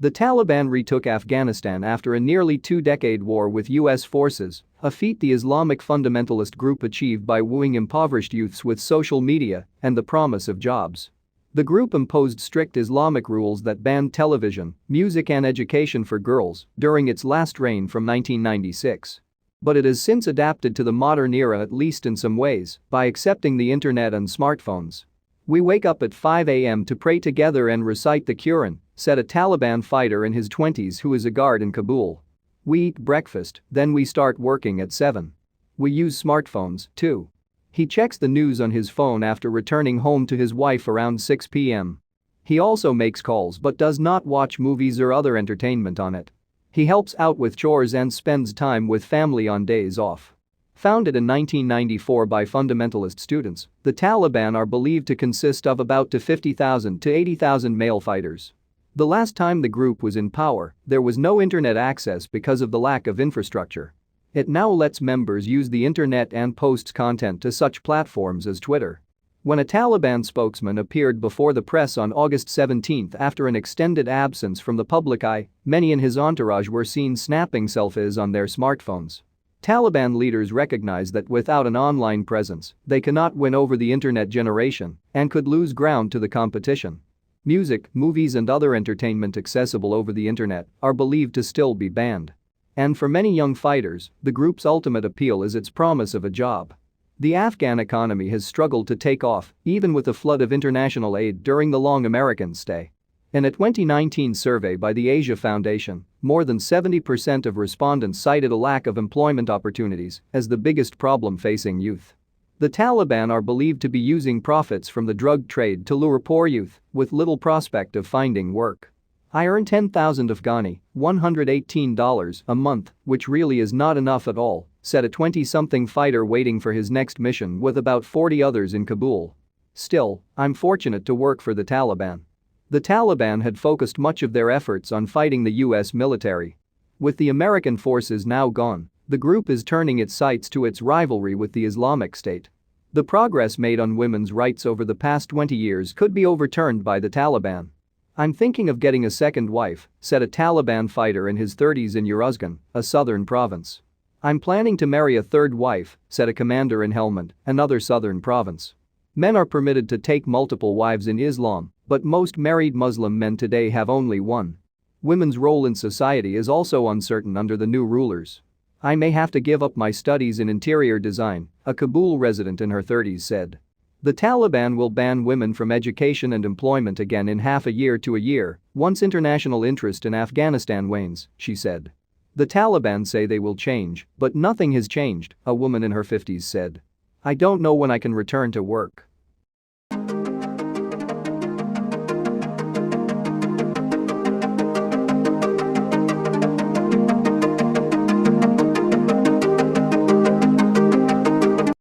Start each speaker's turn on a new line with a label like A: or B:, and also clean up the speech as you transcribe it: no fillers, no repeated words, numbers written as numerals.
A: The Taliban retook Afghanistan after a nearly two-decade war with US forces, a feat the Islamic fundamentalist group achieved by wooing impoverished youths with social media and the promise of jobs. The group imposed strict Islamic rules that banned television, music and education for girls during its last reign from 1996. But it has since adapted to the modern era, at least in some ways, by accepting the internet and smartphones. "We wake up at 5 a.m. to pray together and recite the Quran," said a Taliban fighter in his 20s who is a guard in Kabul. "We eat breakfast, then we start working at 7. We use smartphones, too." He checks the news on his phone after returning home to his wife around 6 p.m. He also makes calls but does not watch movies or other entertainment on it. He helps out with chores and spends time with family on days off. Founded in 1994 by fundamentalist students, the Taliban are believed to consist of about 50,000 to 80,000 male fighters. The last time the group was in power, there was no internet access because of the lack of infrastructure. It now lets members use the internet and posts content to such platforms as Twitter. When a Taliban spokesman appeared before the press on August 17 after an extended absence from the public eye, many in his entourage were seen snapping selfies on their smartphones. Taliban leaders recognize that without an online presence, they cannot win over the internet generation and could lose ground to the competition. Music, movies and other entertainment accessible over the internet are believed to still be banned. And for many young fighters, the group's ultimate appeal is its promise of a job. The Afghan economy has struggled to take off, even with a flood of international aid during the long American stay. In a 2019 survey by the Asia Foundation, more than 70% of respondents cited a lack of employment opportunities as the biggest problem facing youth. The Taliban are believed to be using profits from the drug trade to lure poor youth with little prospect of finding work. "I earn 10,000 Afghani, $118 a month, which really is not enough at all," said a 20-something fighter waiting for his next mission with about 40 others in Kabul. "Still, I'm fortunate to work for the Taliban." The Taliban had focused much of their efforts on fighting the US military. With the American forces now gone, the group is turning its sights to its rivalry with the Islamic State. The progress made on women's rights over the past 20 years could be overturned by the Taliban. "I'm thinking of getting a second wife," said a Taliban fighter in his 30s in Uruzgan, a southern province. "I'm planning to marry a third wife," said a commander in Helmand, another southern province. Men are permitted to take multiple wives in Islam, but most married Muslim men today have only one. Women's role in society is also uncertain under the new rulers. "I may have to give up my studies in interior design," a Kabul resident in her 30s said. The Taliban will ban women from education and employment again in half a year to a year once international interest in Afghanistan wanes, she said. The Taliban say they will change, but nothing has changed, a woman in her 50s said. "I don't know when I can return to work.